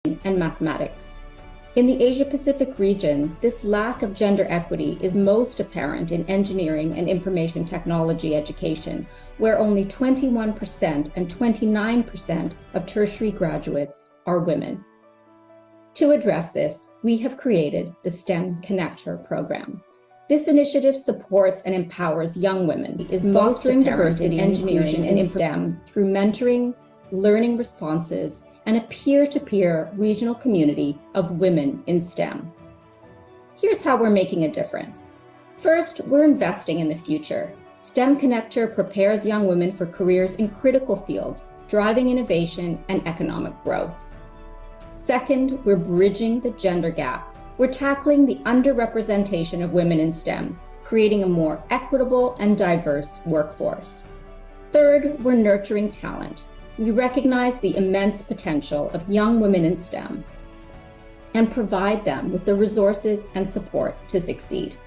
and mathematics. In the Asia-Pacific region, this lack of gender equity is most apparent in engineering and information technology education, where only 21% and 29% of tertiary graduates are women. To address this, we have created the STEM Connector program. This initiative supports and empowers young women, is fostering diversity, engineering, and STEM through mentoring, learning responses, and a peer-to-peer regional community of women in STEM. Here's how we're making a difference. First, we're investing in the future. STEM Connector prepares young women for careers in critical fields, driving innovation and economic growth. Second, we're bridging the gender gap. We're tackling the underrepresentation of women in STEM, creating a more equitable and diverse workforce. Third, we're nurturing talent. We recognize the immense potential of young women in STEM and provide them with the resources and support to succeed.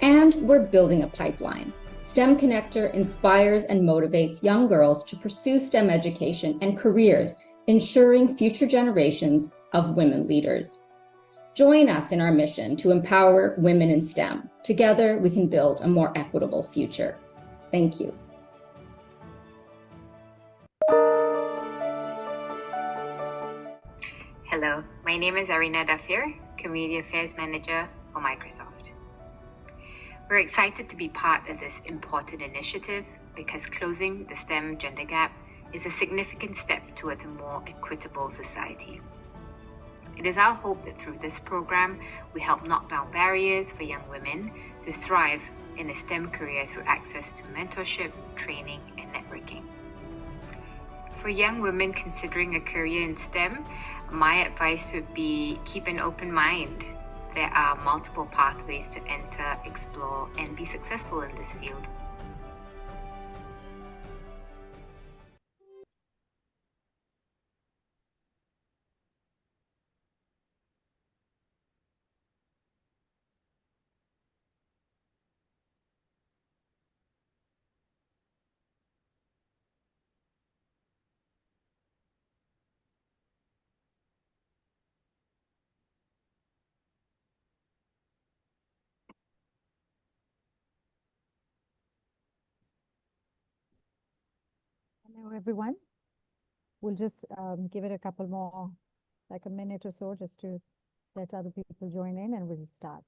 And we're building a pipeline. STEM Connector inspires and motivates young girls to pursue STEM education and careers, ensuring future generations of women leaders. Join us in our mission to empower women in STEM. Together, we can build a more equitable future. Thank you. Hello, my name is Arina Dafir, Community Affairs Manager for Microsoft. We're excited to be part of this important initiative because closing the STEM gender gap is a significant step towards a more equitable society. It is our hope that through this program, we help knock down barriers for young women to thrive in a STEM career through access to mentorship, training, and networking. For young women considering a career in STEM, my advice would be keep an open mind. There are multiple pathways to enter, explore, and be successful in this field. Hello, everyone. We'll just give it a couple more, like a minute or so, just to let other people join in, and we'll start.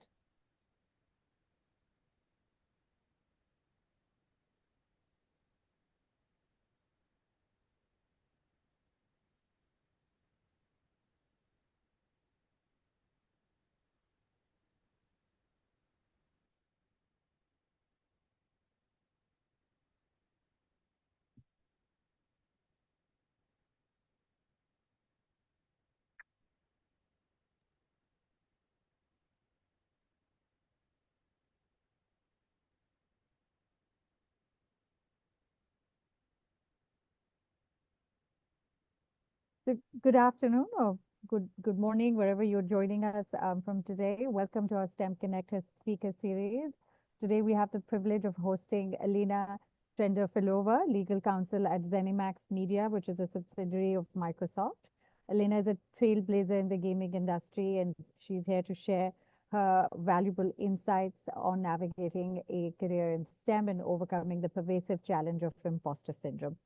So good afternoon or good morning, wherever you're joining us from today. Welcome to our STEM Connected Speaker Series. Today we have the privilege of hosting Elena Trenderfilova, Legal Counsel at ZeniMax Media, which is a subsidiary of Microsoft. Elena is a trailblazer in the gaming industry, and she's here to share her valuable insights on navigating a career in STEM and overcoming the pervasive challenge of imposter syndrome.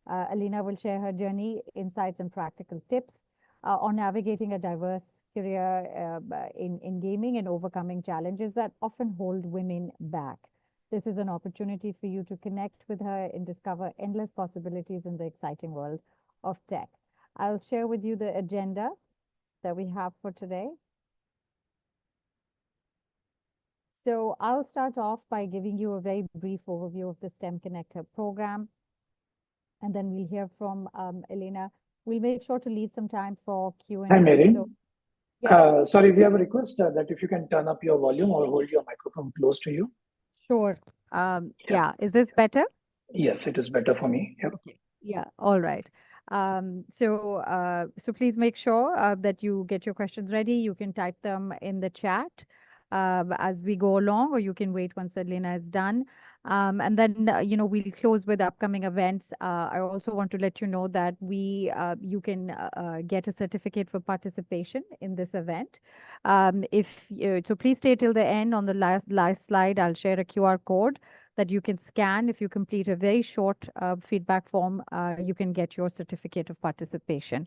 Alina will share her journey, insights, and practical tips on navigating a diverse career in gaming and overcoming challenges that often hold women back. This is an opportunity for you to connect with her and discover endless possibilities in the exciting world of tech. I'll share with you the agenda that we have for today. So I'll start off by giving you a very brief overview of the STEM Connector program, and then we'll hear from Elena. We'll make sure to leave some time for Q&A. Hi, Mary. So, yes. Sorry, we have a request that if you can turn up your volume or hold your microphone close to you. Sure. Yeah. Is this better? Yes, it is better for me. Yep. Okay. Yeah. All right. So please make sure that you get your questions ready. You can type them in the chat as we go along, or you can wait once Elena is done. And then, we'll close with upcoming events. I also want to let you know that you can get a certificate for participation in this event. So please stay till the end. On the last slide, I'll share a QR code that you can scan. If you complete a very short feedback form, you can get your certificate of participation.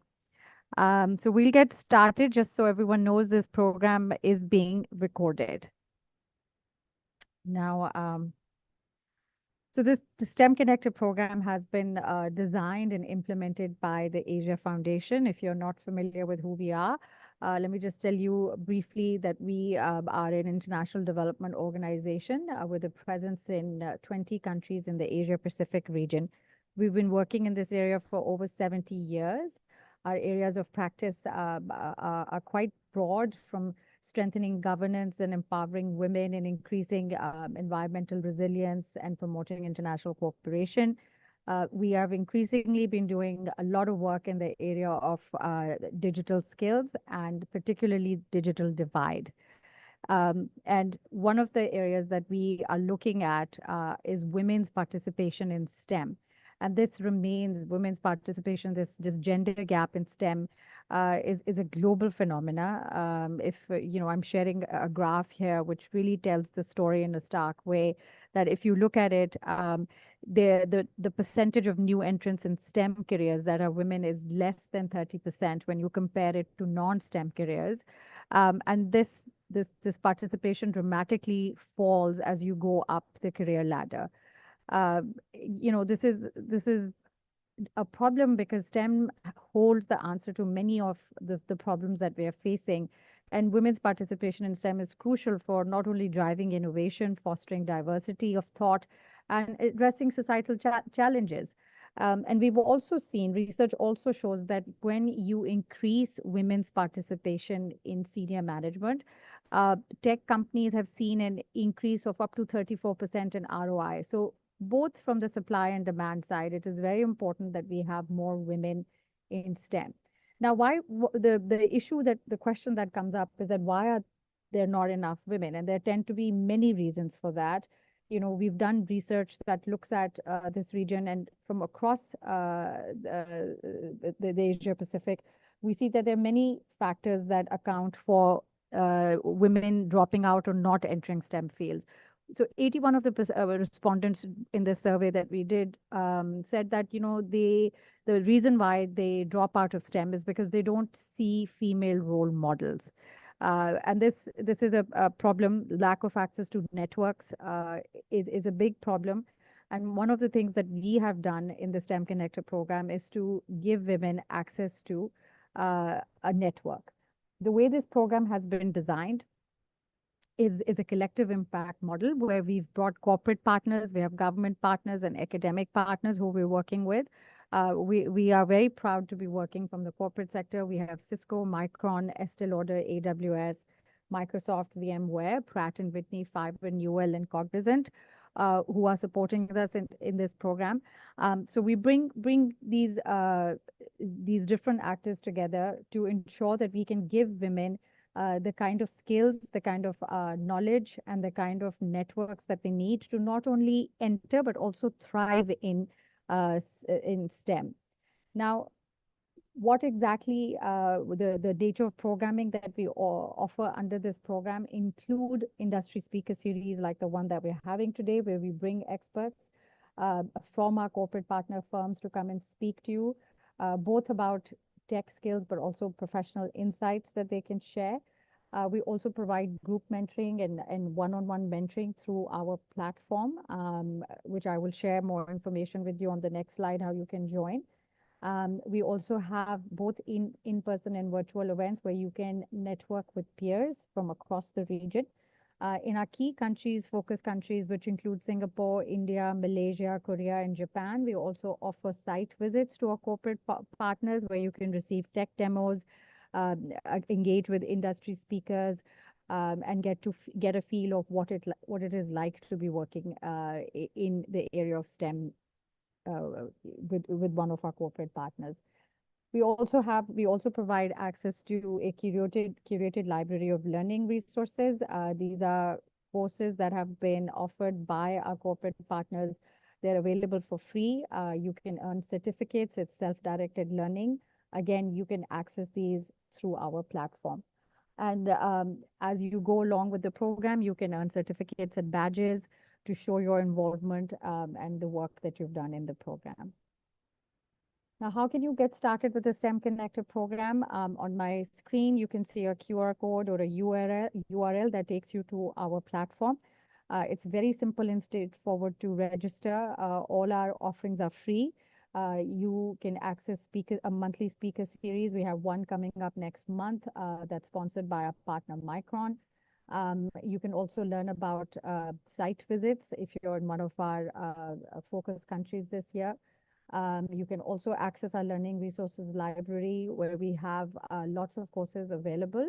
So we'll get started. Just so everyone knows, this program is being recorded. Now, so the STEM Connected program has been designed and implemented by the Asia Foundation. If you're not familiar with who we are, let me just tell you briefly that we are an international development organization with a presence in 20 countries in the Asia Pacific region. We've been working in this area for over 70 years. Our areas of practice are quite broad, from strengthening governance and empowering women, and increasing environmental resilience and promoting international cooperation. We have increasingly been doing a lot of work in the area of digital skills, and particularly digital divide. And one of the areas that we are looking at is women's participation in STEM. And this remains women's participation, this gender gap in STEM is a global phenomena. I'm sharing a graph here which really tells the story in a stark way, that if you look at it, the percentage of new entrants in STEM careers that are women is less than 30% when you compare it to non-STEM careers. And this participation dramatically falls as you go up the career ladder. This is a problem because STEM holds the answer to many of the problems that we are facing. And women's participation in STEM is crucial for not only driving innovation, fostering diversity of thought, and addressing societal challenges. And we've also seen, research also shows that when you increase women's participation in senior management, tech companies have seen an increase of up to 34% in ROI. So both from the supply and demand side, it is very important that we have more women in STEM. Now, why the question that comes up is that why are there not enough women? And there tend to be many reasons for that. We've done research that looks at this region, and from across the Asia Pacific, we see that there are many factors that account for women dropping out or not entering STEM fields. So 81 of the respondents in the survey that we did said that, the reason why they drop out of STEM is because they don't see female role models. And this is a problem. Lack of access to networks is a big problem. And one of the things that we have done in the STEM Connector program is to give women access to a network. The way this program has been designed is a collective impact model where we've brought corporate partners, we have government partners and academic partners who we're working with. We are very proud to be working from the corporate sector. We have Cisco, Micron, Estée Lauder, AWS, Microsoft, VMware, Pratt & Whitney, Fiverr, Newell, and Cognizant, who are supporting us in this program. So we bring these different actors together to ensure that we can give women the kind of skills, the kind of knowledge, and the kind of networks that they need to not only enter, but also thrive in STEM. Now, what exactly the nature of programming that we offer under this program include industry speaker series like the one that we're having today, where we bring experts from our corporate partner firms to come and speak to you, both about tech skills, but also professional insights that they can share. We also provide group mentoring and one-on-one mentoring through our platform, which I will share more information with you on the next slide, how you can join. We also have both in-person and virtual events where you can network with peers from across the region. In our key countries, focus countries, which include Singapore, India, Malaysia, Korea, and Japan, we also offer site visits to our corporate partners where you can receive tech demos, engage with industry speakers, and get a feel of what it is like to be working in the area of STEM with one of our corporate partners. We also provide access to a curated library of learning resources. These are courses that have been offered by our corporate partners. They're available for free. You can earn certificates. It's self-directed learning. Again, you can access these through our platform. And as you go along with the program, you can earn certificates and badges to show your involvement and the work that you've done in the program. Now, how can you get started with the STEM Connected program? On my screen, you can see a QR code or a URL that takes you to our platform. It's very simple and straightforward to register. All our offerings are free. You can access a monthly speaker series. We have one coming up next month that's sponsored by our partner Micron. You can also learn about site visits if you're in one of our focus countries this year. You can also access our learning resources library where we have lots of courses available,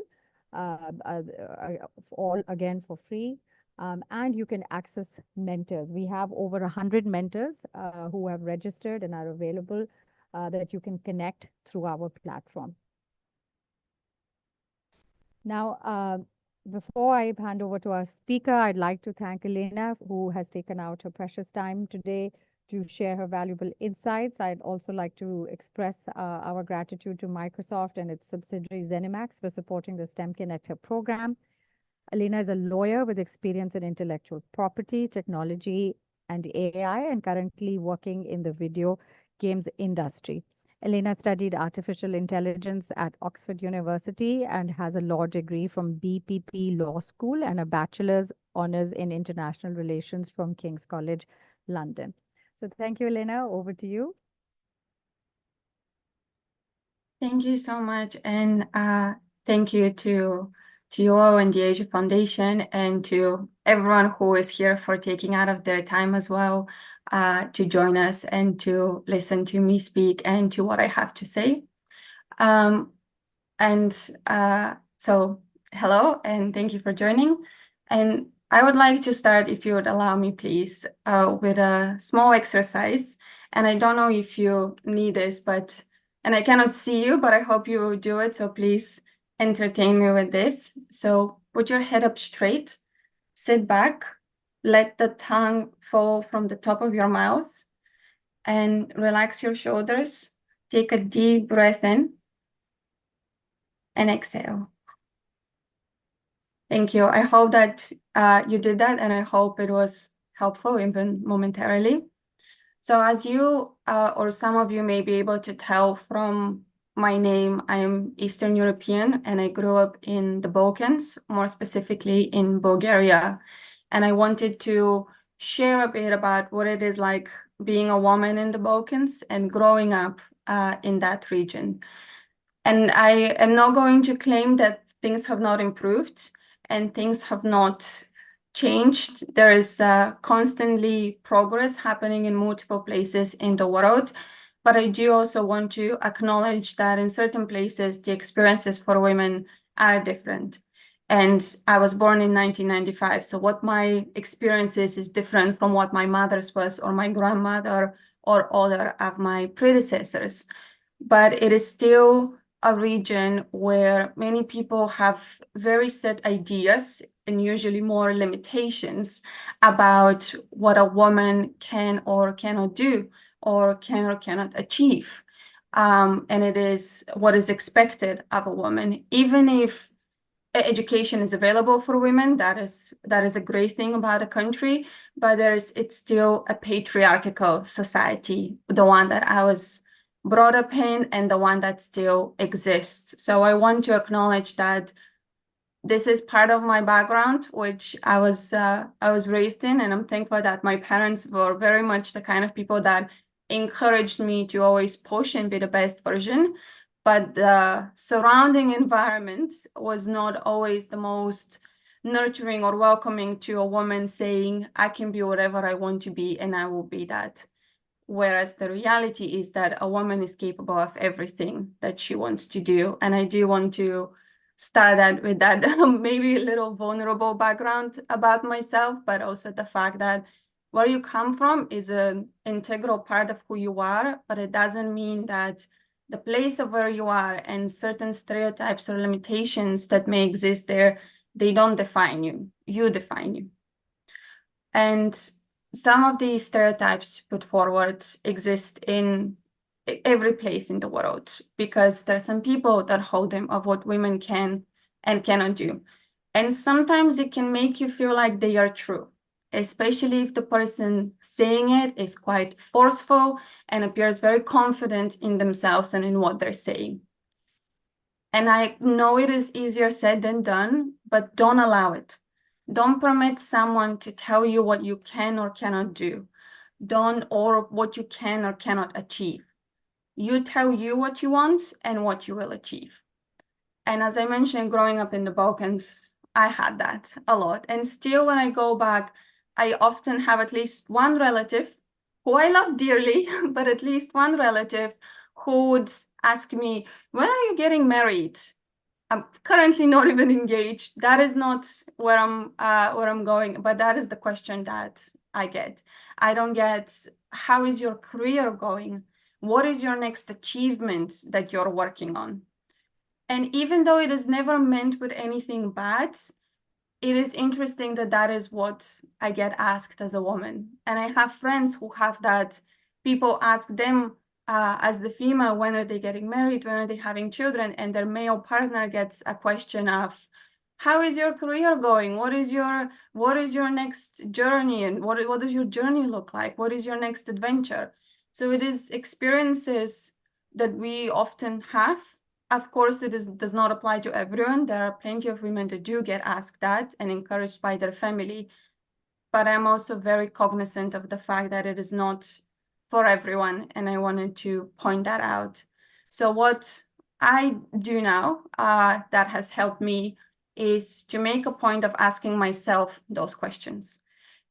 all again for free. And you can access mentors. We have over 100 mentors who have registered and are available that you can connect through our platform. Now, before I hand over to our speaker, I'd like to thank Elena, who has taken out her precious time today to share her valuable insights. I'd also like to express our gratitude to Microsoft and its subsidiary ZeniMax for supporting the STEM Connector program. Elena is a lawyer with experience in intellectual property, technology, and AI, and currently working in the video games industry. Elena studied artificial intelligence at Oxford University and has a law degree from BPP Law School and a bachelor's honors in international relations from King's College, London. So thank you, Elena. Over to you. Thank you so much. And thank you to you all and the Asia Foundation and to everyone who is here for taking out of their time as well to join us and to listen to me speak and to what I have to say. So hello and thank you for joining. And I would like to start, if you would allow me, please, with a small exercise. And I don't know if you need this, and I cannot see you, but I hope you will do it. So please entertain me with this. So put your head up straight, sit back, let the tongue fall from the top of your mouth, and relax your shoulders. Take a deep breath in and exhale. Thank you. I hope that you did that, and I hope it was helpful, even momentarily. So as you or some of you may be able to tell from my name, I am Eastern European, and I grew up in the Balkans, more specifically in Bulgaria. And I wanted to share a bit about what it is like being a woman in the Balkans and growing up in that region. And I am not going to claim that things have not improved and things have not changed. There is constantly progress happening in multiple places in the world. But I do also want to acknowledge that in certain places, the experiences for women are different. And I was born in 1995. So what my experience is different from what my mother's was or my grandmother or other of my predecessors. But it is still a region where many people have very set ideas and usually more limitations about what a woman can or cannot do or can or cannot achieve. And it is what is expected of a woman. Even if education is available for women, that is a great thing about a country, but it's still a patriarchal society, the one that I was brought up in and the one that still exists. So I want to acknowledge that this is part of my background, which I was raised in, and I'm thankful that my parents were very much the kind of people that encouraged me to always push and be the best version. But the surrounding environment was not always the most nurturing or welcoming to a woman saying, I can be whatever I want to be and I will be that. Whereas the reality is that a woman is capable of everything that she wants to do. And I do want to start that with that maybe a little vulnerable background about myself, but also the fact that where you come from is an integral part of who you are, but it doesn't mean that the place of where you are and certain stereotypes or limitations that may exist there, they don't define you. You define you. And some of these stereotypes put forward exist in every place in the world, because there are some people that hold them of what women can and cannot do. And sometimes it can make you feel like they are true, especially if the person saying it is quite forceful and appears very confident in themselves and in what they're saying. And I know it is easier said than done, but don't allow it. Don't permit someone to tell you what you can or cannot do. Or what you can or cannot achieve. You tell you what you want and what you will achieve. And as I mentioned, growing up in the Balkans, I had that a lot. And still, when I go back, I often have at least one relative who I love dearly, but at least one relative who would ask me, when are you getting married? I'm currently not even engaged. That is not where I'm going, but that is the question that I get. I don't get, how is your career going? What is your next achievement that you're working on? And even though it is never meant with anything bad, it is interesting that that is what I get asked as a woman. And I have friends who have that. People ask them as the female, when are they getting married? When are they having children? And their male partner gets a question of, how is your career going? What is your next journey? And what does your journey look like? What is your next adventure? So it is experiences that we often have. Of course, does not apply to everyone. There are plenty of women that do get asked that and encouraged by their family. But I'm also very cognizant of the fact that it is not for everyone, and I wanted to point that out. So what I do now that has helped me is to make a point of asking myself those questions.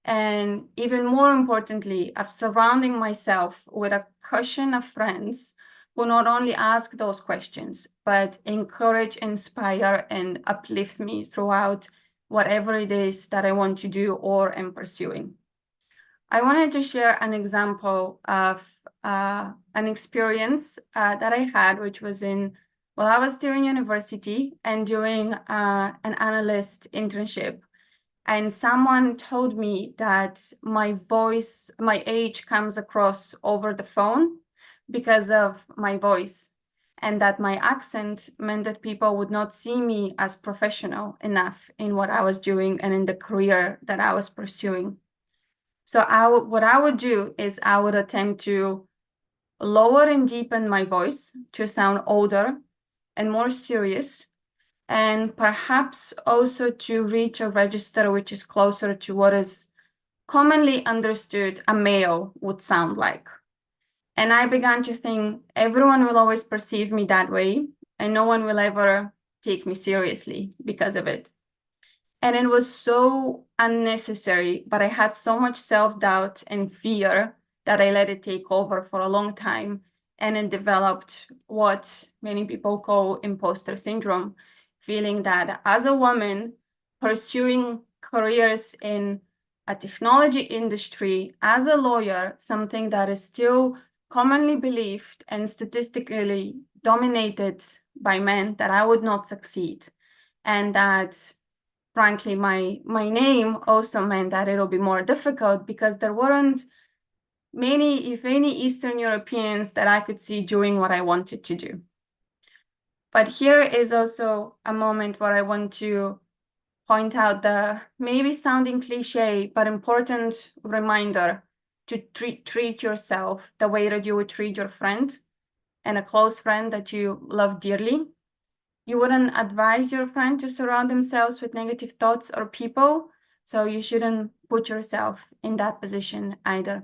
And even more importantly, of surrounding myself with a cushion of friends who not only ask those questions, but encourage, inspire, and uplift me throughout whatever it is that I want to do or am pursuing. I wanted to share an example of an experience that I had, which was while I was still in university and doing an analyst internship. And someone told me that my age comes across over the phone because of my voice, and that my accent meant that people would not see me as professional enough in what I was doing and in the career that I was pursuing. So what I would do is I would attempt to lower and deepen my voice to sound older and more serious, and perhaps also to reach a register which is closer to what is commonly understood a male would sound like. And I began to think, everyone will always perceive me that way, and no one will ever take me seriously because of it. And it was so unnecessary, but I had so much self-doubt and fear that I let it take over for a long time. And it developed what many people call imposter syndrome, feeling that as a woman pursuing careers in a technology industry, as a lawyer, something that is still commonly believed and statistically dominated by men, that I would not succeed. And that, frankly, my name also meant that it'll be more difficult, because there weren't many, if any, Eastern Europeans that I could see doing what I wanted to do. But here is also a moment where I want to point out the maybe sounding cliche, but important reminder to treat yourself the way that you would treat your friend and a close friend that you love dearly. You wouldn't advise your friend to surround themselves with negative thoughts or people, so you shouldn't put yourself in that position either.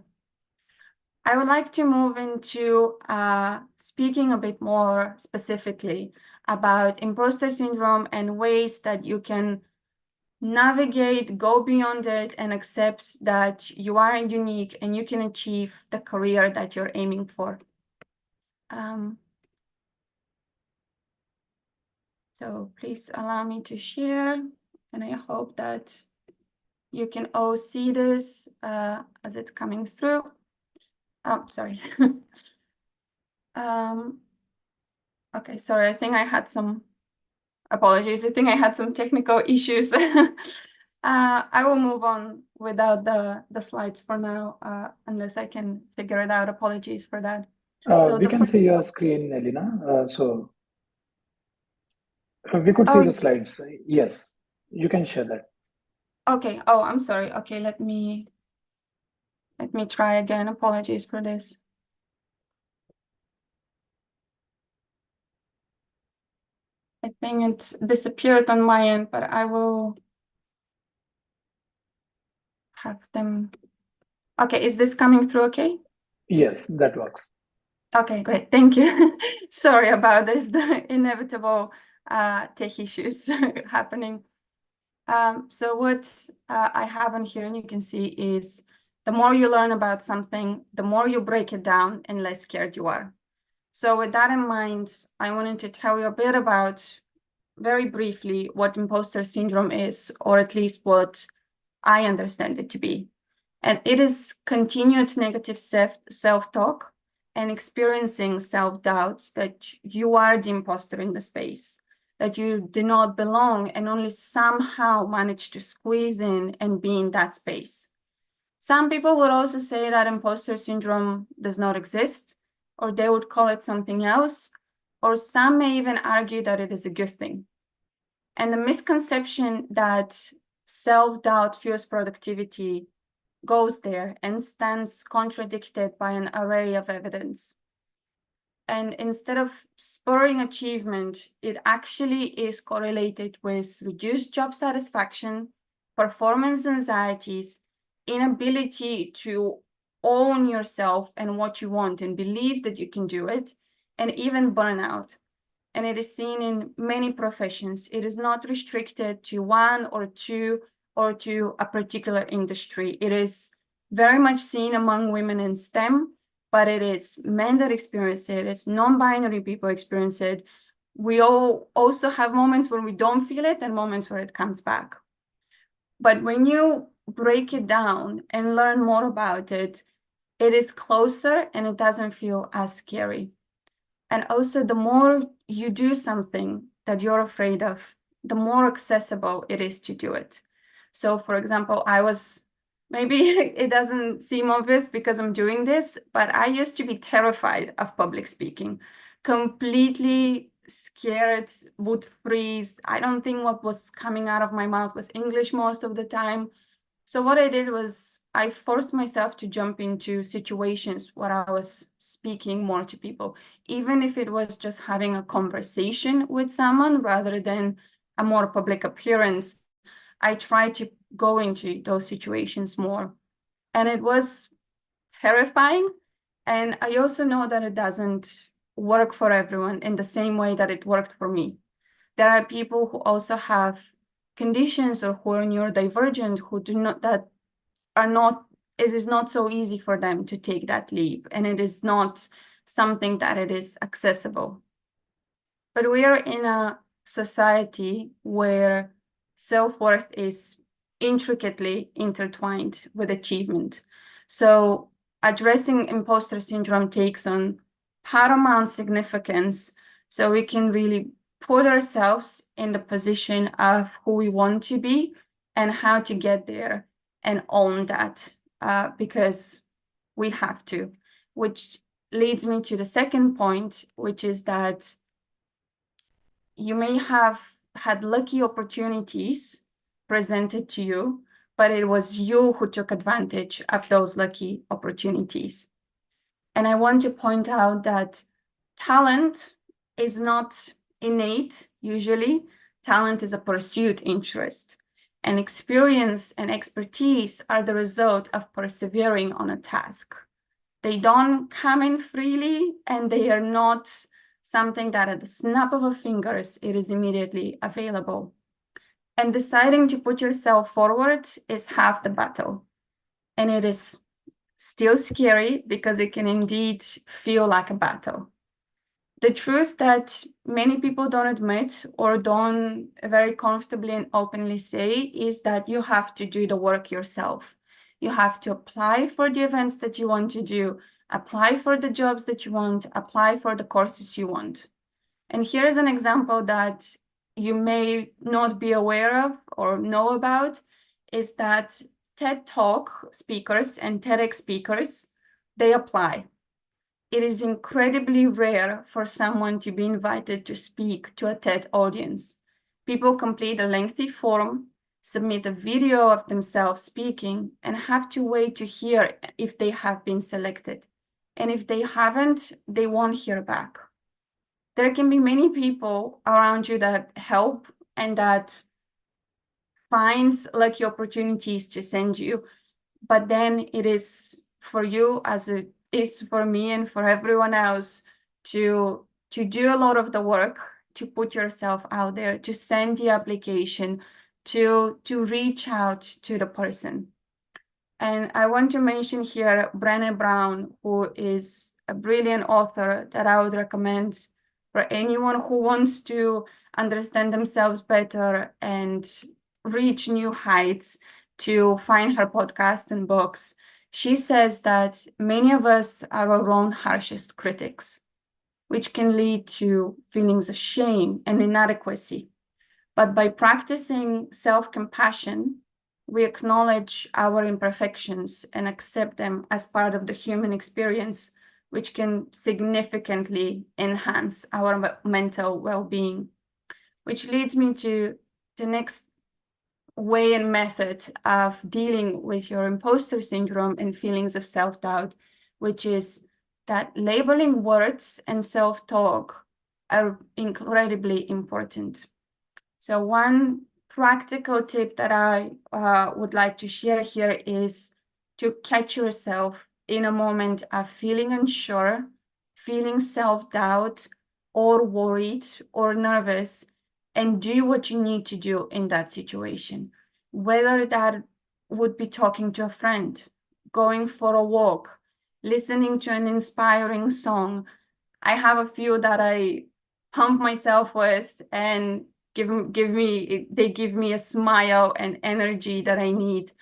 I would like to move into speaking a bit more specifically about imposter syndrome and ways that you can navigate, go beyond it, and accept that you are unique and you can achieve the career that you're aiming for. So please allow me to share, and I hope that you can all see this as it's coming through. Oh, sorry. Okay, sorry, I think I had some, apologies, I think I had some technical issues. I will move on without the slides for now, unless I can figure it out. Apologies for that. So We the can see your screen, Elena. We could see Oh, the slides. Yes, you can share that. okay. Oh, I'm sorry. Okay, let me try again. Apologies for this. I think it's disappeared on my end, but I will have them. Okay, is this coming through okay? Yes, that works. Okay, great. Thank you. Sorry about this, the inevitable tech issues happening. So what I have on here, and you can see, is the more you learn about something, the more you break it down and less scared you are. So with that in mind, I wanted to tell you a bit about, very briefly, what imposter syndrome is, or at least what I understand it to be. And it is continued negative self-talk and experiencing self-doubt that you are the imposter in the space, that you do not belong and only somehow manage to squeeze in and be in that space. Some people would also say that imposter syndrome does not exist, or they would call it something else, or some may even argue that it is a good thing. And the misconception that self-doubt fuels productivity goes there and stands contradicted by an array of evidence. And instead of spurring achievement, it actually is correlated with reduced job satisfaction, performance anxieties, inability to own yourself and what you want and believe that you can do it, and even burnout. And it is seen in many professions. It is not restricted to one or two or to a particular industry. It is very much seen among women in STEM, but it is men that experience it. It's non-binary people experience it. We all also have moments when we don't feel it and moments where it comes back. But when you break it down and learn more about it, it is closer and it doesn't feel as scary. And also, the more you do something that you're afraid of, the more accessible it is to do it. So, for example, maybe it doesn't seem obvious because I'm doing this, but I used to be terrified of public speaking, completely scared, would freeze. I don't think what was coming out of my mouth was English most of the time. So what I did was I forced myself to jump into situations where I was speaking more to people, even if it was just having a conversation with someone rather than a more public appearance. I tried to go into those situations more. And it was terrifying. And I also know that it doesn't work for everyone in the same way that it worked for me. There are people who also have conditions or who are neurodivergent who it is not so easy for them to take that leap, and it is not something that it is accessible. But we are in a society where self-worth is intricately intertwined with achievement. So addressing imposter syndrome takes on paramount significance so we can really put ourselves in the position of who we want to be and how to get there and own that, because we have to, which leads me to the second point, which is that you may have had lucky opportunities presented to you, but it was you who took advantage of those lucky opportunities. And I want to point out that talent is not innate, usually. Talent is a pursued interest. And experience and expertise are the result of persevering on a task. They don't come in freely, and they are not something that at the snap of a fingers, it is immediately available. And deciding to put yourself forward is half the battle. And it is still scary because it can indeed feel like a battle. The truth that many people don't admit or don't very comfortably and openly say is that you have to do the work yourself. You have to apply for the events that you want to do, apply for the jobs that you want, apply for the courses you want. And here is an example that you may not be aware of or know about. is that TED Talk speakers and TEDx speakers, they apply. It is incredibly rare for someone to be invited to speak to a TED audience. People complete a lengthy form, submit a video of themselves speaking, and have to wait to hear if they have been selected. And if they haven't, they won't hear back. There can be many people around you that help and that finds lucky opportunities to send you, but then it is for you, as it is for me and for everyone else, to do a lot of the work, to put yourself out there, to send the application, to reach out to the person. And I want to mention here Brené Brown, who is a brilliant author that I would recommend for anyone who wants to understand themselves better and reach new heights, to find her podcast and books. She says that many of us are our own harshest critics, which can lead to feelings of shame and inadequacy. But by practicing self-compassion, we acknowledge our imperfections and accept them as part of the human experience, which can significantly enhance our mental well-being. Which leads me to the next way and method of dealing with your imposter syndrome and feelings of self-doubt, which is that labeling words and self-talk are incredibly important. So one practical tip that I would like to share here is to catch yourself in a moment of feeling unsure, feeling self-doubt, or worried or nervous, and do what you need to do in that situation. Whether that would be talking to a friend, going for a walk, listening to an inspiring song. I have a few that I pump myself with and they give me a smile and energy that I need.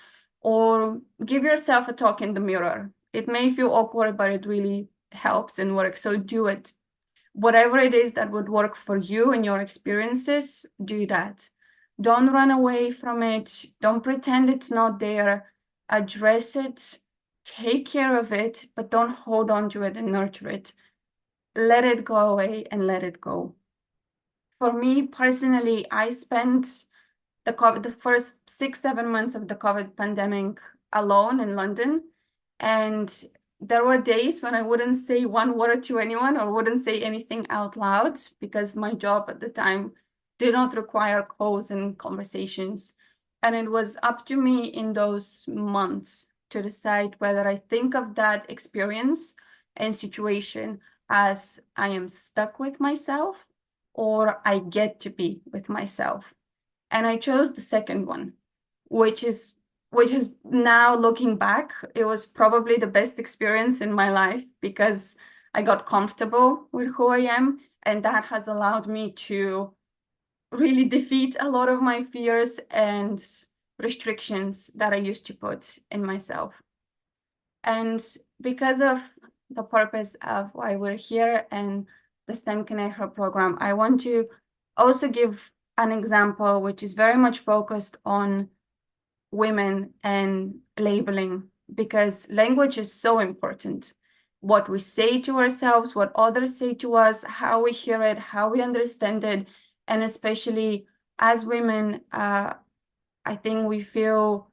Or give yourself a talk in the mirror. It may feel awkward, but it really helps and works, so do it. Whatever it is that would work for you and your experiences, do that. Don't run away from it. Don't pretend it's not there. Address it, take care of it, but don't hold on to it and nurture it. Let it go away and let it go. For me personally, I spent the first 6-7 months of the COVID pandemic alone in London. And there were days when I wouldn't say one word to anyone or wouldn't say anything out loud because my job at the time did not require calls and conversations. And it was up to me in those months to decide whether I think of that experience and situation as I am stuck with myself or I get to be with myself. And I chose the second one, which is now looking back, it was probably the best experience in my life because I got comfortable with who I am, and that has allowed me to really defeat a lot of my fears and restrictions that I used to put in myself. And because of the purpose of why we're here and the STEM Connector program, I want to also give an example which is very much focused on women and labeling, because language is so important. What we say to ourselves, what others say to us, how we hear it, how we understand it, and especially as women, I think we feel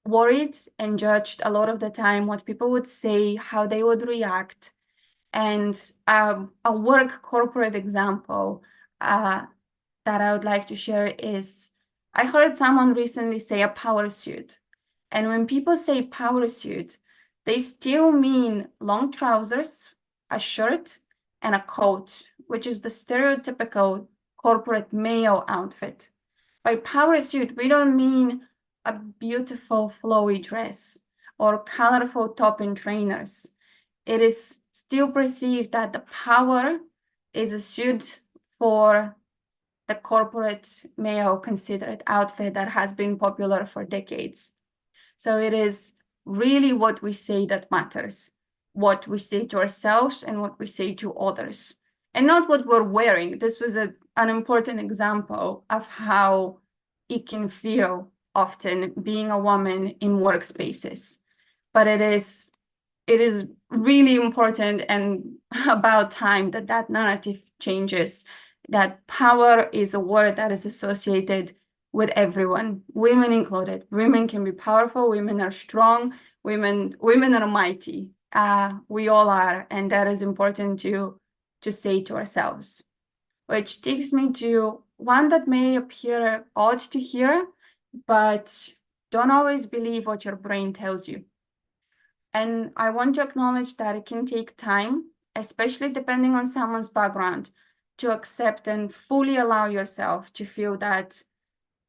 worried and judged a lot of the time, what people would say, how they would react. And a work corporate example that I would like to share is, I heard someone recently say a power suit. And when people say power suit, they still mean long trousers, a shirt, and a coat, which is the stereotypical corporate male outfit. By power suit, we don't mean a beautiful flowy dress or colorful top and trainers. It is still perceived that the power is a suit for the corporate male considered outfit that has been popular for decades. So it is really what we say that matters, what we say to ourselves and what we say to others, and not what we're wearing. This was an important example of how it can feel often being a woman in workspaces, but it is really important and about time that that narrative changes, that power is a word that is associated with everyone, women included. Women can be powerful, women are strong, women are mighty. We all are, and that is important to say to ourselves. Which takes me to one that may appear odd to hear, but don't always believe what your brain tells you. And I want to acknowledge that it can take time, especially depending on someone's background, to accept and fully allow yourself to feel that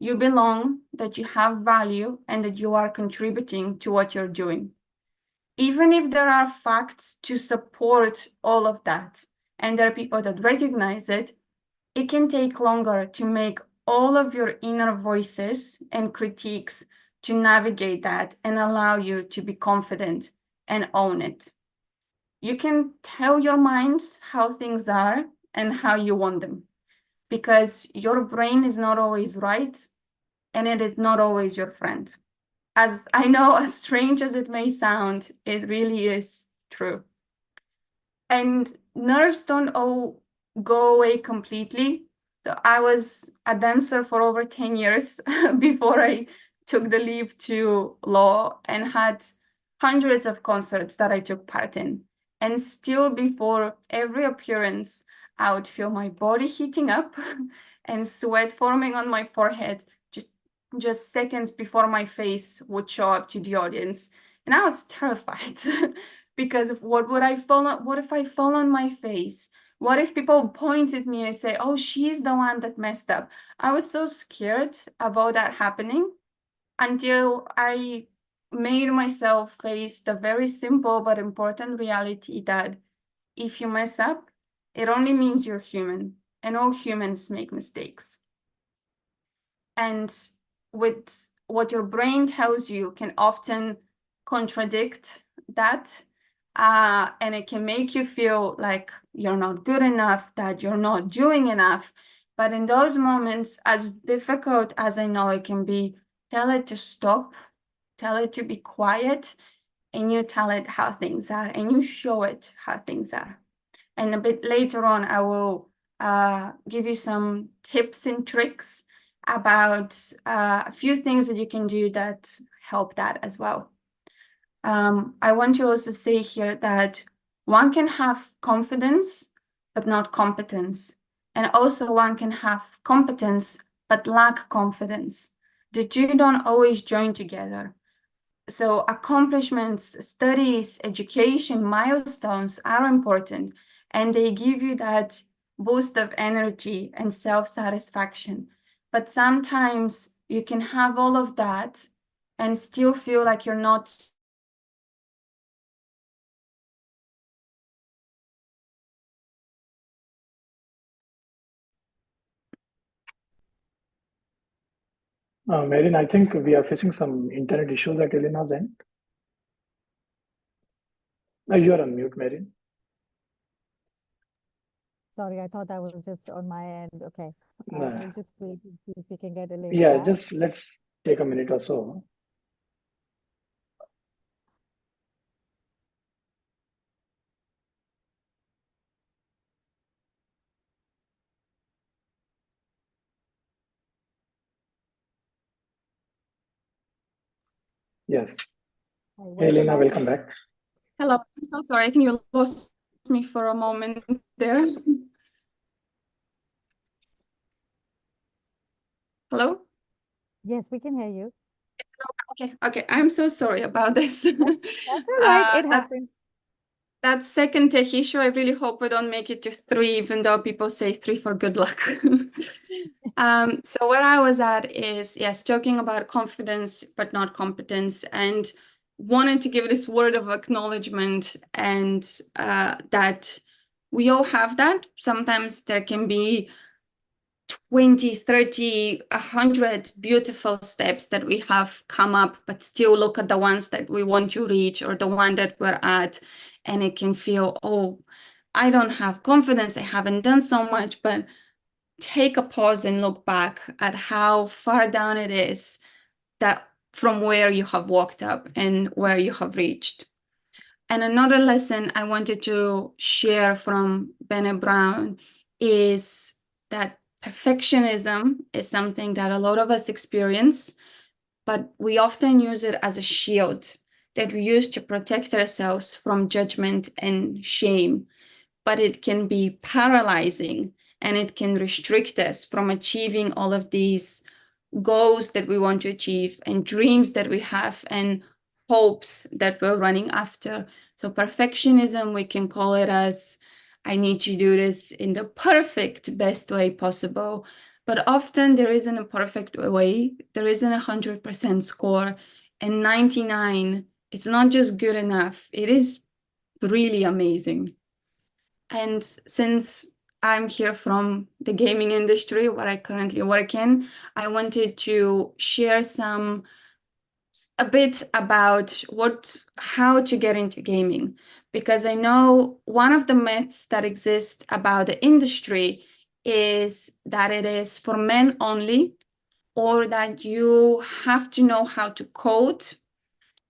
you belong, that you have value, and that you are contributing to what you're doing. Even if there are facts to support all of that, and there are people that recognize it, it can take longer to make all of your inner voices and critiques to navigate that and allow you to be confident and own it. You can tell your mind how things are and how you want them, because your brain is not always right and it is not always your friend. As I know, as strange as it may sound, it really is true. And nerves don't all go away completely. So I was a dancer for over 10 years before I took the leap to law, and had hundreds of concerts that I took part in. And still, before every appearance, I would feel my body heating up and sweat forming on my forehead just seconds before my face would show up to the audience. And I was terrified because what if I fall on my face? What if people point at me and say, oh, she's the one that messed up? I was so scared about that happening until I made myself face the very simple but important reality that if you mess up, it only means you're human, and all humans make mistakes. And with what your brain tells you can often contradict that. And it can make you feel like you're not good enough, that you're not doing enough. But in those moments, as difficult as I know it can be, tell it to stop, tell it to be quiet, and you tell it how things are, and you show it how things are. And a bit later on, I will give you some tips and tricks about a few things that you can do that help that as well. I want to also say here that one can have confidence, but not competence. And also one can have competence, but lack confidence. The two don't always join together. So accomplishments, studies, education, milestones are important, and they give you that boost of energy and self-satisfaction. But sometimes you can have all of that and still feel like you're not. Marin, I think we are facing some internet issues at Elena's end. You are on mute, Marin. Sorry, I thought that was just on my end. Okay. Nah. We'll just wait and see if we can get Elena Yeah, back. just let's take a minute or so. Yes. Hey, Elena, welcome back. Hello, I'm so sorry. I think you lost me for a moment there. Hello? Yes, we can hear you. Okay. I'm so sorry about this. That's all right. It happens. That second tech issue, I really hope we don't make it to 3, even though people say 3 for good luck. So where I was at is, yes, talking about confidence, but not competence, and wanted to give this word of acknowledgement, and that we all have that. Sometimes there can be 20, 30, 100 beautiful steps that we have come up, but still look at the ones that we want to reach or the one that we're at, and it can feel, oh, I don't have confidence, I haven't done so much. But take a pause and look back at how far down it is that from where you have walked up and where you have reached. And another lesson I wanted to share from Bene Brown is that perfectionism is something that a lot of us experience, but we often use it as a shield that we use to protect ourselves from judgment and shame. But it can be paralyzing, and it can restrict us from achieving all of these goals that we want to achieve and dreams that we have and hopes that we're running after. So perfectionism, we can call it as, I need to do this in the perfect, best way possible. But often there isn't a perfect way. There isn't 100% score. And 99, it's not just good enough. It is really amazing. And since I'm here from the gaming industry, where I currently work in, I wanted to share a bit about how to get into gaming, because I know one of the myths that exist about the industry is that it is for men only, or that you have to know how to code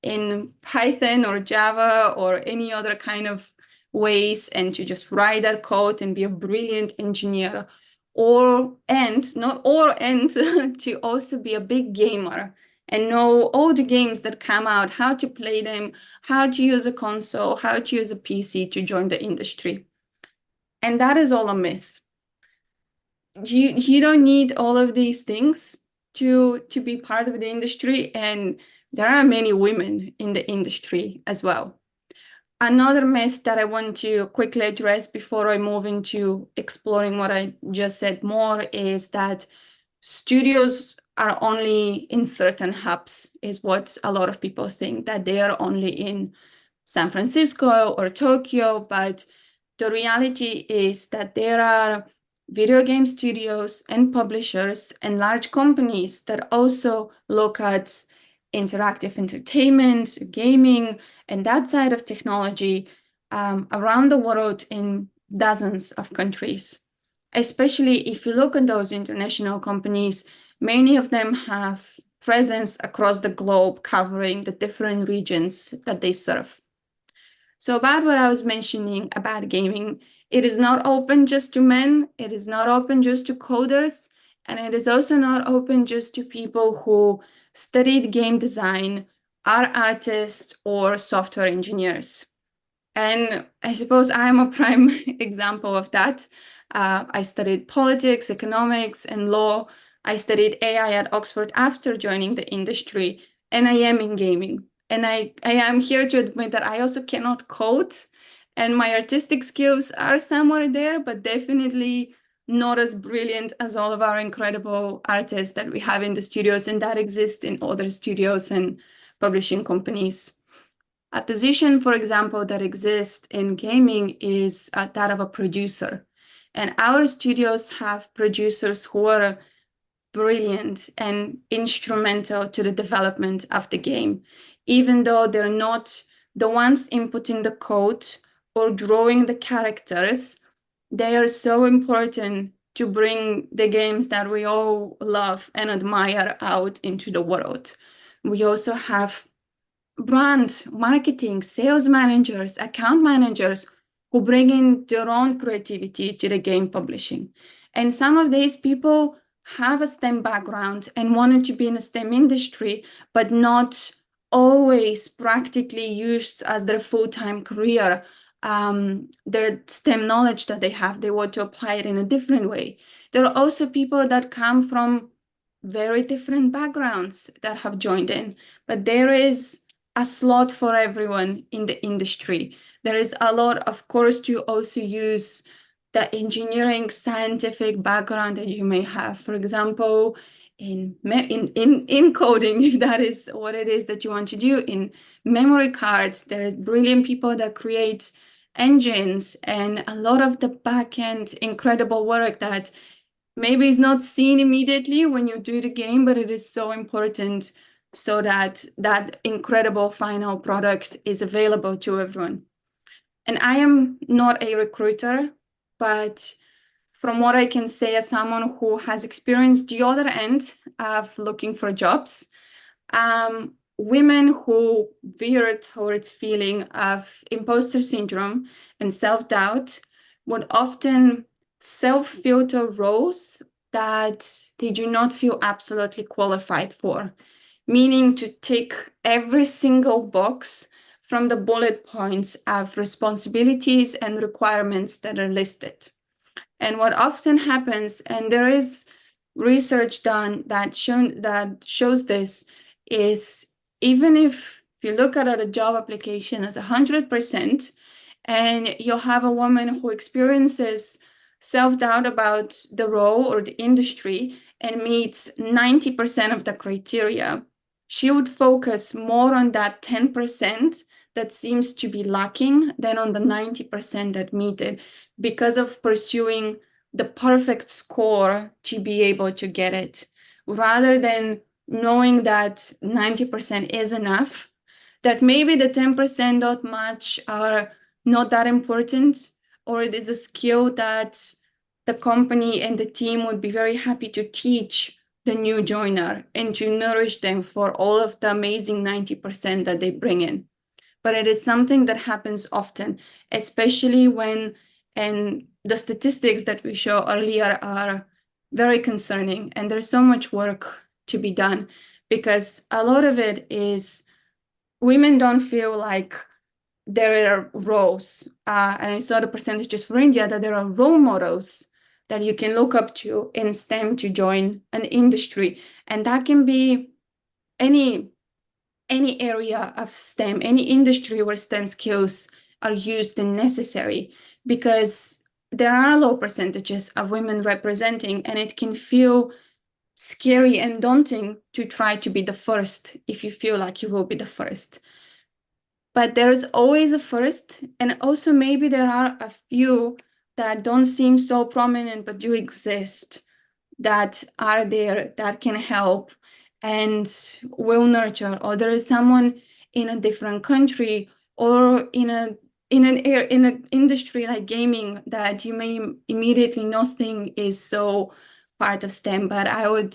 in Python or Java or any other kind of ways, and to just write that code and be a brilliant engineer, and to also be a big gamer and know all the games that come out, how to play them, how to use a console, how to use a PC to join the industry. And that is all a myth. You don't need all of these things to be part of the industry, and there are many women in the industry as well. Another myth that I want to quickly address before I move into exploring what I just said more is that studios are only in certain hubs, is what a lot of people think, that they are only in San Francisco or Tokyo. But the reality is that there are video game studios and publishers and large companies that also look at interactive entertainment, gaming, and that side of technology around the world in dozens of countries. Especially if you look at those international companies, many of them have presence across the globe, covering the different regions that they serve. So about what I was mentioning about gaming, it is not open just to men, it is not open just to coders, and it is also not open just to people who studied game design, are artists, or software engineers. And I suppose I'm a prime example of that. I studied politics, economics, and law. I studied AI at Oxford after joining the industry, and I am in gaming. And I am here to admit that I also cannot code, and my artistic skills are somewhere there, but definitely not as brilliant as all of our incredible artists that we have in the studios and that exist in other studios and publishing companies. A position, for example, that exists in gaming is that of a producer. And our studios have producers who are brilliant and instrumental to the development of the game, even though they're not the ones inputting the code or drawing the characters. They are so important to bring the games that we all love and admire out into the world. We also have brand, marketing, sales managers, account managers who bring in their own creativity to the game publishing. And some of these people have a STEM background and wanted to be in a STEM industry, but not always practically used as their full-time career. Their STEM knowledge that they have, they want to apply it in a different way. There are also people that come from very different backgrounds that have joined in, but there is a slot for everyone in the industry. There is a lot, of course, to also use the engineering scientific background that you may have. For example, in coding, if that is what it is that you want to do, in memory cards, there are brilliant people that create engines and a lot of the back-end incredible work that maybe is not seen immediately when you do the game, but it is so important so that that incredible final product is available to everyone. And I am not a recruiter, but from what I can say as someone who has experienced the other end of looking for jobs, women who veer towards feeling of imposter syndrome and self-doubt would often self-filter roles that they do not feel absolutely qualified for, meaning to tick every single box from the bullet points of responsibilities and requirements that are listed. And what often happens, and there is research done that shows this, is even if you look at a job application as 100%, and you'll have a woman who experiences self-doubt about the role or the industry and meets 90% of the criteria, she would focus more on that 10% that seems to be lacking than on the 90% that meet it, because of pursuing the perfect score to be able to get it, rather than knowing that 90% is enough, that maybe the 10% not much are not that important, or it is a skill that the company and the team would be very happy to teach the new joiner and to nourish them for all of the amazing 90% that they bring in. But it is something that happens often, especially when, and the statistics that we show earlier are very concerning, and there's so much work to be done, because a lot of it is women don't feel like there are roles, and I saw the percentages for India, that there are role models that you can look up to in STEM to join an industry. And that can be any area of STEM, any industry where STEM skills are used and necessary, because there are low percentages of women representing, and it can feel scary and daunting to try to be the first if you feel like you will be the first. But there's always a first, and also maybe there are a few that don't seem so prominent but do exist, that are there, that can help and will nurture. Or there is someone in a different country or in an industry like gaming that you may immediately not think is so part of STEM, but I would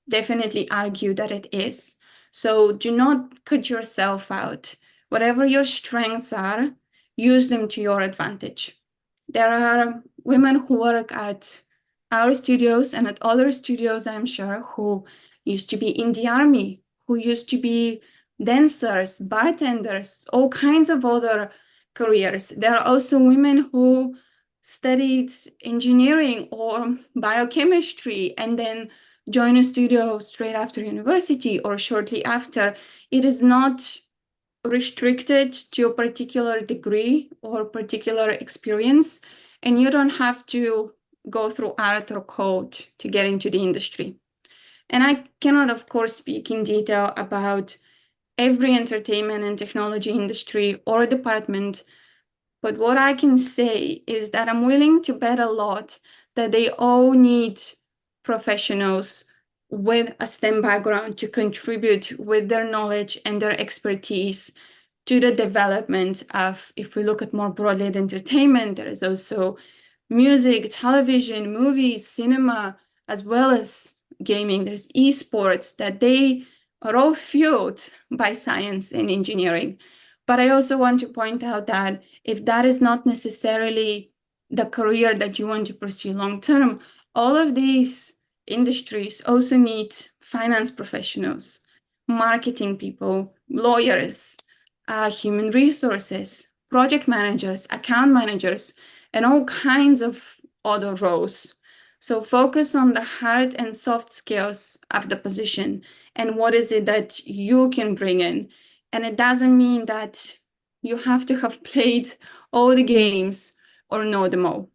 definitely argue that it is. So do not cut yourself out. Whatever your strengths are, use them to your advantage. There are women who work at our studios and at other studios, I'm sure, who used to be in the army, who used to be dancers, bartenders, all kinds of other careers. There are also women who studied engineering or biochemistry and then join a studio straight after university or shortly after. It is not restricted to a particular degree or particular experience, and you don't have to go through art or code to get into the industry. And I cannot, of course, speak in detail about every entertainment and technology industry or department, but what I can say is that I'm willing to bet a lot that they all need professionals with a STEM background to contribute with their knowledge and their expertise to the development of, if we look at more broadly at entertainment, there is also music, television, movies, cinema, as well as gaming. There's esports, that they are all fueled by science and engineering. But I also want to point out that if that is not necessarily the career that you want to pursue long term, all of these industries also need finance professionals, marketing people, lawyers, human resources, project managers, account managers, and all kinds of other roles. So focus on the hard and soft skills of the position and what is it that you can bring in. And it doesn't mean that you have to have played all the games or know them all.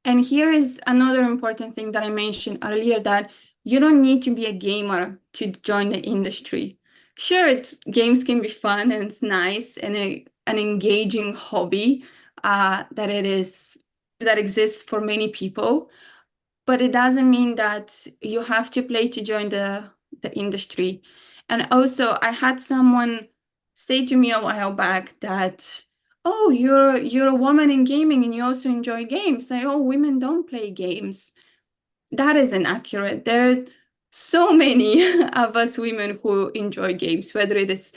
And here is another important thing that I mentioned earlier, that you don't need to be a gamer to join the industry. Sure, games can be fun and it's nice and an engaging hobby that exists for many people, but it doesn't mean that you have to play to join the industry. And also, I had someone say to me a while back that, oh, you're a woman in gaming and you also enjoy games. Like, oh, women don't play games. That is inaccurate. There are so many of us women who enjoy games, whether it is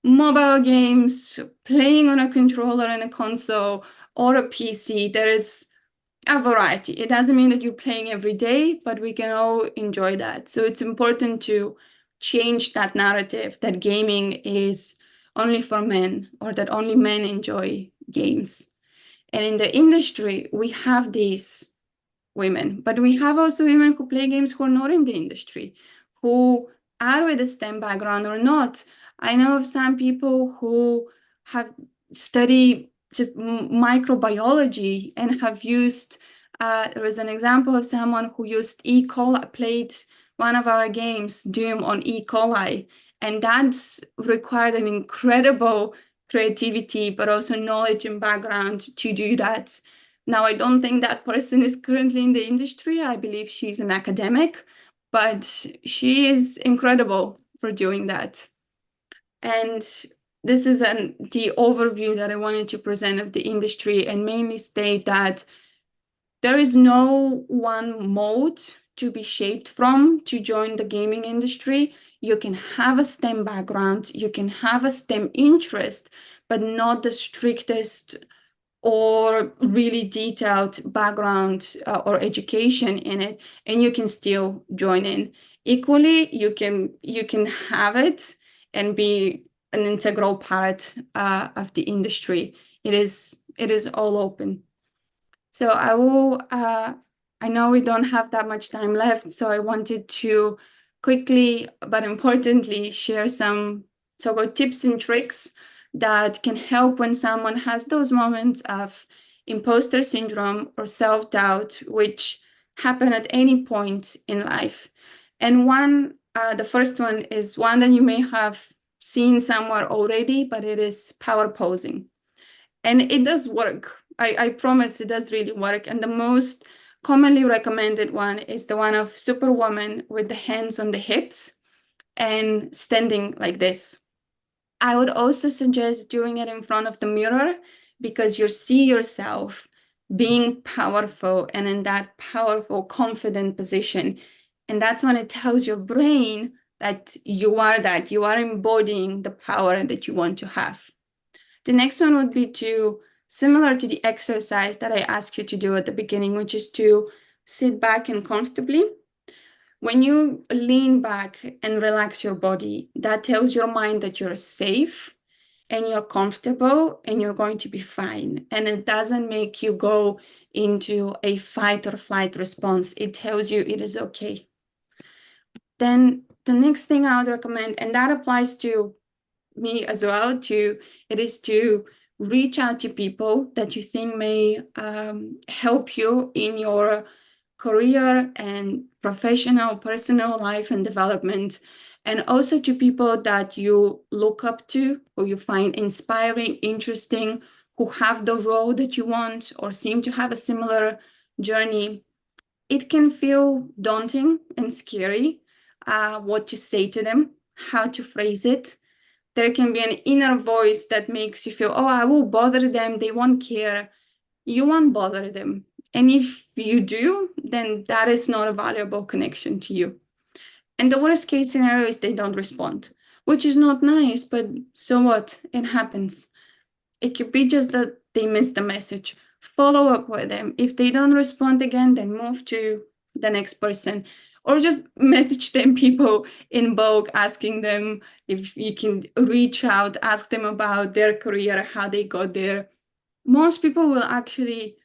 mobile games, playing on a controller and a console, or a PC. There is a variety. It doesn't mean that you're playing every day, but we can all enjoy that. So it's important to change that narrative that gaming is only for men or that only men enjoy games. And in the industry, we have these women, but we have also women who play games who are not in the industry, who are with a STEM background or not. I know of some people who have studied just microbiology and have used, there was an example of someone who used E. coli, played one of our games, Doom, on E. coli, and that's required an incredible creativity, but also knowledge and background to do that. Now, I don't think that person is currently in the industry. I believe she's an academic, but she is incredible for doing that. And this is the overview that I wanted to present of the industry, and mainly state that there is no one mode to be shaped from to join the gaming industry. You can have a STEM background, you can have a STEM interest, but not the strictest or really detailed background or education in it, and you can still join in. Equally, you can have it and be an integral part of the industry. It is all open. So I know we don't have that much time left, so I wanted to quickly but importantly share some so-called tips and tricks that can help when someone has those moments of imposter syndrome or self-doubt, which happen at any point in life. And the first one is one that you may have seen somewhere already, but it is power posing. And it does work. I promise it does really work. And the most commonly recommended one is the one of Superwoman with the hands on the hips and standing like this. I would also suggest doing it in front of the mirror because you see yourself being powerful and in that powerful, confident position. And that's when it tells your brain that you are embodying the power that you want to have. The next one would be similar to the exercise that I asked you to do at the beginning, which is to sit back and comfortably. When you lean back and relax your body, that tells your mind that you're safe and you're comfortable and you're going to be fine. And it doesn't make you go into a fight or flight response. It tells you it is okay. Then the next thing I would recommend, and that applies to me as well, it is to reach out to people that you think may help you in your career and professional, personal life and development, and also to people that you look up to, or you find inspiring, interesting, who have the role that you want or seem to have a similar journey. It can feel daunting and scary what to say to them, how to phrase it. There can be an inner voice that makes you feel, oh, I will bother them, they won't care. You won't bother them. And if you do, then that is not a valuable connection to you. And the worst case scenario is they don't respond, which is not nice, but so what? It happens. It could be just that they missed the message. Follow up with them. If they don't respond again, then move to the next person. Or just message them people in bulk, asking them if you can reach out, ask them about their career, how they got there. Most people will actually,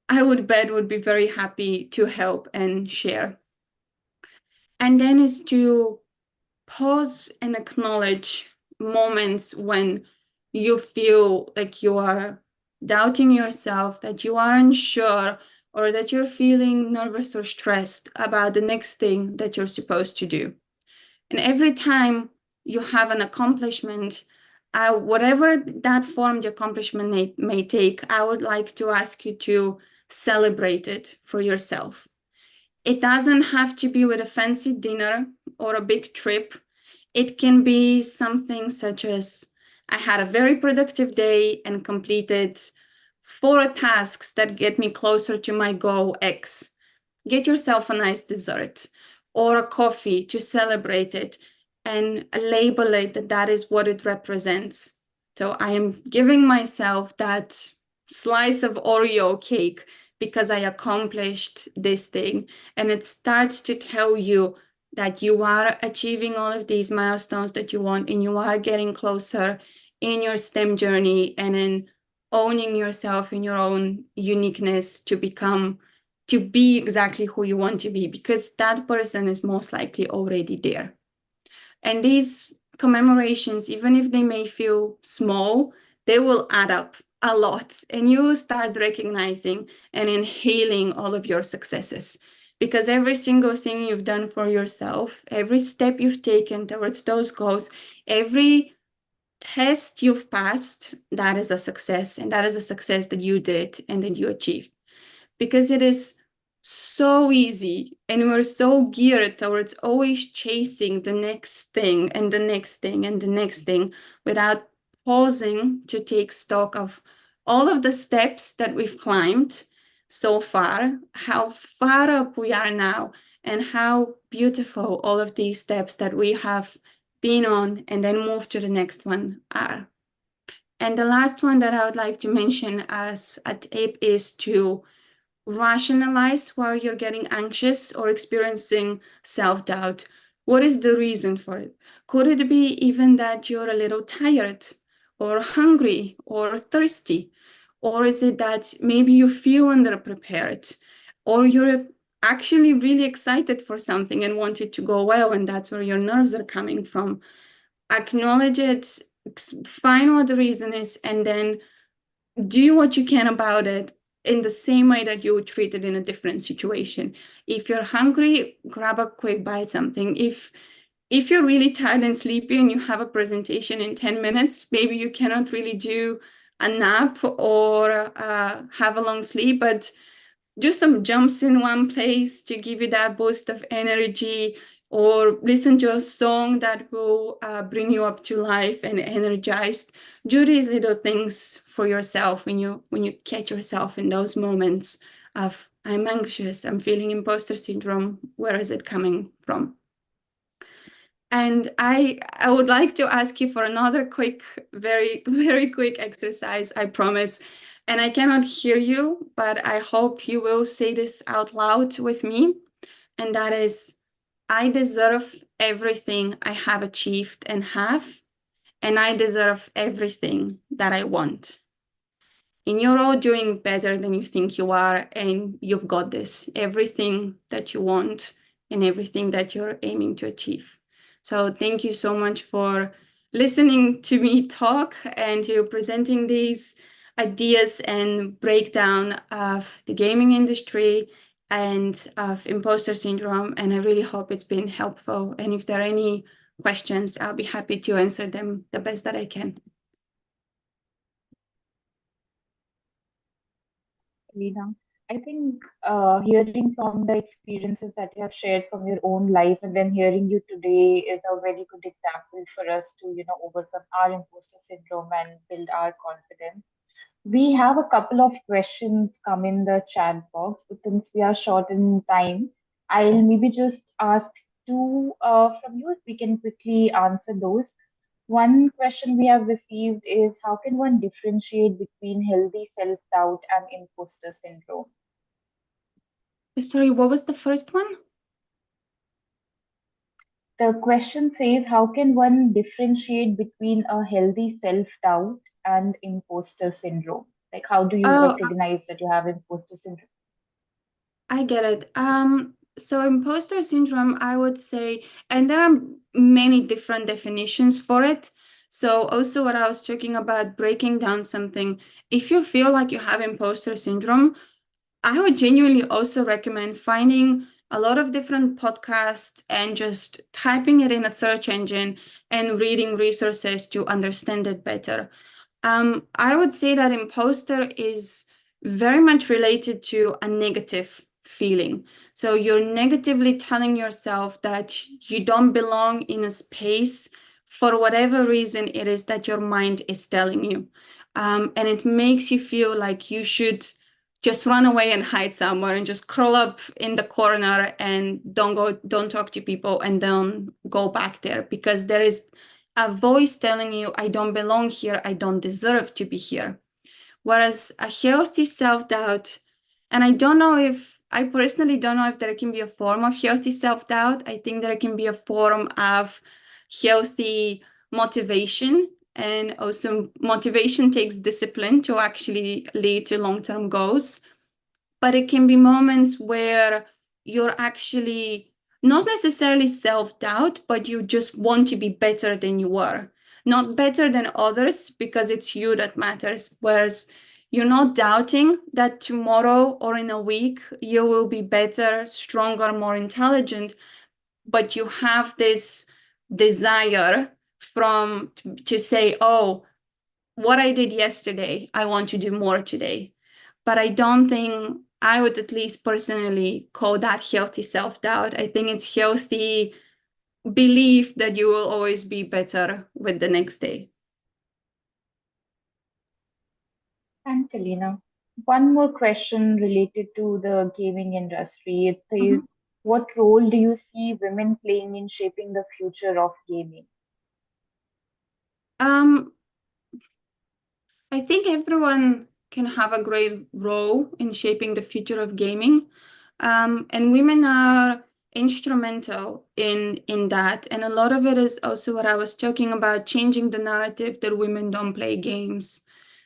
I would bet, would be very happy to help and share. And then is to pause and acknowledge moments when you feel like you are doubting yourself, that you are unsure, or that you're feeling nervous or stressed about the next thing that you're supposed to do. And every time you have an accomplishment, whatever that form the accomplishment may take, I would like to ask you to celebrate it for yourself. It doesn't have to be with a fancy dinner or a big trip. It can be something such as, I had a very productive day and completed 4 tasks that get me closer to my goal X. Get yourself a nice dessert. or a coffee to celebrate it and label it that that is what it represents. So I am giving myself that slice of Oreo cake because I accomplished this thing. And it starts to tell you that you are achieving all of these milestones that you want, and you are getting closer in your STEM journey and in owning yourself in your own uniqueness to be exactly who you want to be, because that person is most likely already there. And these commemorations, even if they may feel small, they will add up a lot, and you will start recognizing and inhaling all of your successes. Because every single thing you've done for yourself, every step you've taken towards those goals, every test you've passed, that is a success. And that is a success that you did and that you achieved. Because it is so easy, and we're so geared towards always chasing the next thing and the next thing and the next thing without pausing to take stock of all of the steps that we've climbed so far, how far up we are now, and how beautiful all of these steps that we have been on and then move to the next one are. And the last one that I would like to mention as a tip is to rationalize while you're getting anxious or experiencing self-doubt. What is the reason for it? Could it be even that you're a little tired or hungry or thirsty? Or is it that maybe you feel underprepared, or you're actually really excited for something and want it to go well, and that's where your nerves are coming from? Acknowledge it, find what the reason is, and then do what you can about it in the same way that you would treat it in a different situation. If you're hungry, grab a quick bite something. If you're really tired and sleepy and you have a presentation in 10 minutes, maybe you cannot really do a nap or have a long sleep, but do some jumps in one place to give you that boost of energy, or listen to a song that will bring you up to life and energized. Do these little things for yourself when you catch yourself in those moments of, I'm anxious, I'm feeling imposter syndrome, where is it coming from? And I would like to ask you for another quick, very, very quick exercise, I promise. And I cannot hear you, but I hope you will say this out loud with me. And that is, I deserve everything I have achieved and have, and I deserve everything that I want. And you're all doing better than you think you are, and you've got this, everything that you want and everything that you're aiming to achieve. So thank you so much for listening to me talk and to presenting these ideas and breakdown of the gaming industry and of imposter syndrome. And I really hope it's been helpful. And if there are any questions, I'll be happy to answer them the best that I can. Lena, I think hearing from the experiences that you have shared from your own life, and then hearing you today is a very good example for us to, overcome our imposter syndrome and build our confidence. We have a couple of questions come in the chat box, but since we are short in time, I'll maybe just ask two from you if we can quickly answer those. One question we have received is, how can one differentiate between healthy self-doubt and imposter syndrome? Sorry, what was the first one? The question says, how can one differentiate between a healthy self-doubt and imposter syndrome? Like, how do you Oh, recognize that you have imposter syndrome? I get it. So imposter syndrome, I would say, and there are many different definitions for it. So also what I was talking about, breaking down something, if you feel like you have imposter syndrome, I would genuinely also recommend finding a lot of different podcasts and just typing it in a search engine and reading resources to understand it better. I would say that imposter is very much related to a negative feeling. So you're negatively telling yourself that you don't belong in a space for whatever reason it is that your mind is telling you. And it makes you feel like you should just run away and hide somewhere and just curl up in the corner and don't talk to people and don't go back there, because there is a voice telling you, I don't belong here, I don't deserve to be here. Whereas a healthy self-doubt, and I personally don't know if there can be a form of healthy self-doubt. I think there can be a form of healthy motivation, and also motivation takes discipline to actually lead to long-term goals. But it can be moments where you're actually not necessarily self-doubt, but you just want to be better than you were. Not better than others, because it's you that matters. Whereas you're not doubting that tomorrow or in a week you will be better, stronger, more intelligent, but you have this desire to say, oh, what I did yesterday, I want to do more today. But I don't think I would at least personally call that healthy self-doubt. I think it's healthy belief that you will always be better with the next day. Thanks, Elena. One more question related to the gaming industry. It says, what role do you see women playing in shaping the future of gaming? I think everyone can have a great role in shaping the future of gaming. And women are instrumental in that. And a lot of it is also what I was talking about, changing the narrative that women don't play games.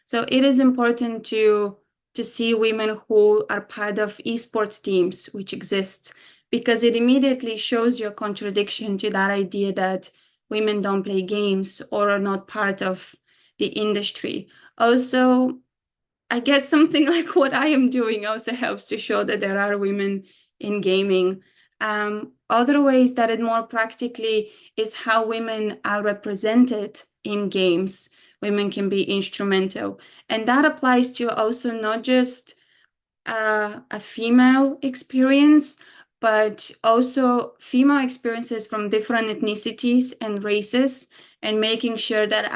So it is important to see women who are part of esports teams, which exist, because it immediately shows you a contradiction to that idea that women don't play games or are not part of the industry. Also, I guess something like what I am doing also helps to show that there are women in gaming. Other ways that it more practically is how women are represented in games. Women can be instrumental. And that applies to also not just a female experience, but also female experiences from different ethnicities and races, and making sure that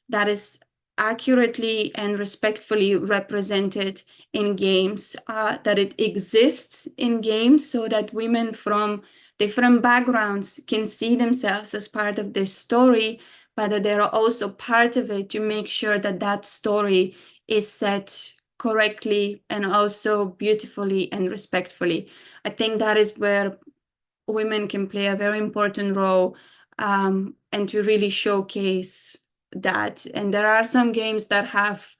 that is accurately and respectfully represented in games, that it exists in games so that women from different backgrounds can see themselves as part of this story, but that they're also part of it to make sure that that story is set correctly and also beautifully and respectfully. I think that is where women can play a very important role, and to really showcase that. And there are some games that have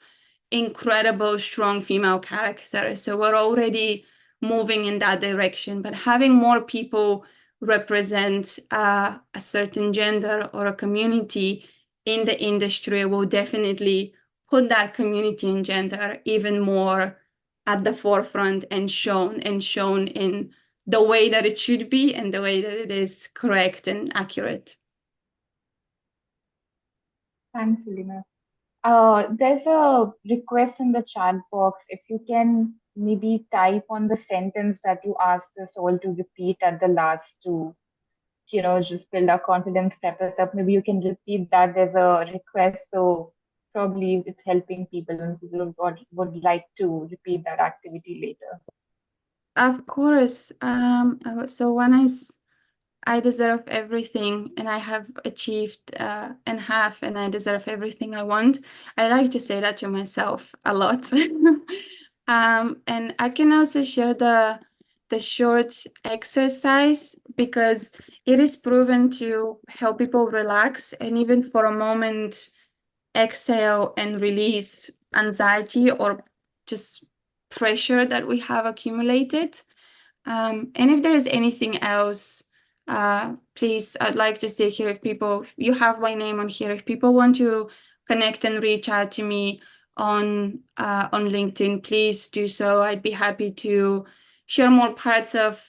incredible, strong female characters. So we're already moving in that direction, but having more people represent a certain gender or a community in the industry will definitely put that community and gender even more at the forefront and shown in the way that it should be and the way that it is correct and accurate. Thanks, Elena. There's a request in the chat box. If you can maybe type on the sentence that you asked us all to repeat at the last to, just build our confidence, prep us up. Maybe you can repeat that. There's a request, so probably it's helping people, and people would like to repeat that activity later. Of course. So I deserve everything and I have achieved and have, and I deserve everything I want. I like to say that to myself a lot. And I can also share the short exercise, because it is proven to help people relax and even for a moment exhale and release anxiety or just pressure that we have accumulated. And if there is anything else, please, I'd like to stay here. You have my name on here. If people want to connect and reach out to me on LinkedIn, please do so. I'd be happy to share more parts of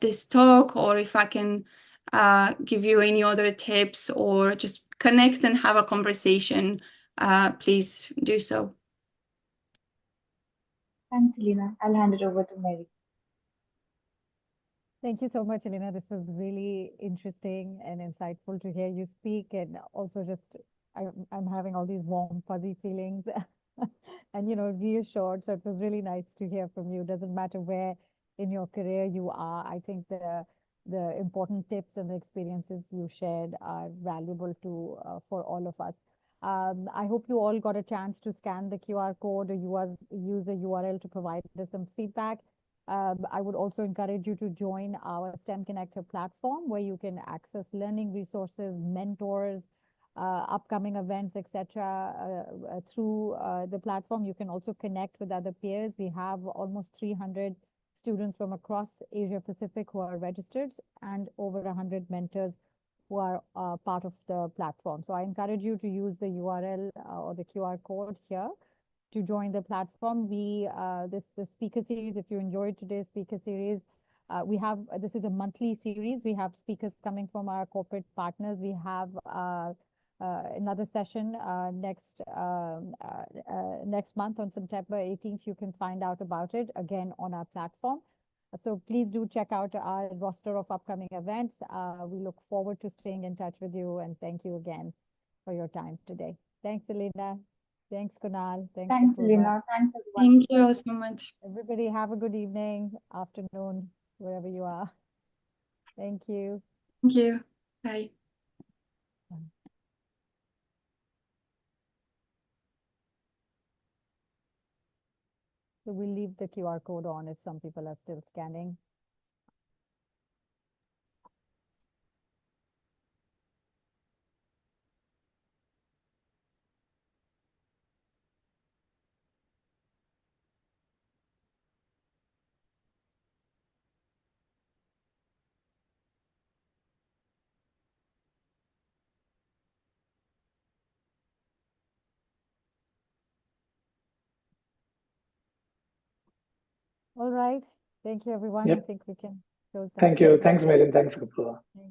this talk, or if I can give you any other tips or just connect and have a conversation, please do so. Thanks, Elena. I'll hand it over to Mary. Thank you so much, Elena. This was really interesting and insightful to hear you speak, and also just I'm having all these warm, fuzzy feelings and, you know, reassured. So it was really nice to hear from you. Doesn't matter where in your career you are. I think the important tips and the experiences you shared are valuable to for all of us. I hope you all got a chance to scan the QR code or use the URL to provide us some feedback. I would also encourage you to join our STEM Connector platform, where you can access learning resources, mentors, upcoming events, etc. Through the platform. You can also connect with other peers. We have almost 300 students from across Asia Pacific who are registered, and over 100 mentors who are part of the platform. So I encourage you to use the URL or the QR code here to join the platform. This speaker series, if you enjoyed today's speaker series, we have this is a monthly series. We have speakers coming from our corporate partners. We have another session next month on September 18th. You can find out about it again on our platform. So please do check out our roster of upcoming events. We look forward to staying in touch with you, and thank you again for your time today. Thanks, Elena. Thanks, Kunal. Thanks, Thanks, Apurva. Lina. Thanks, everyone. Thank you so much. Everybody have a good evening, afternoon, wherever you are. Thank you. Thank you. Bye. So we'll leave the QR code on if some people are still scanning. All right. Thank you, everyone. Yep. I think we can close that. Thank you. Thanks, Merin. Thanks, Kapura. Thank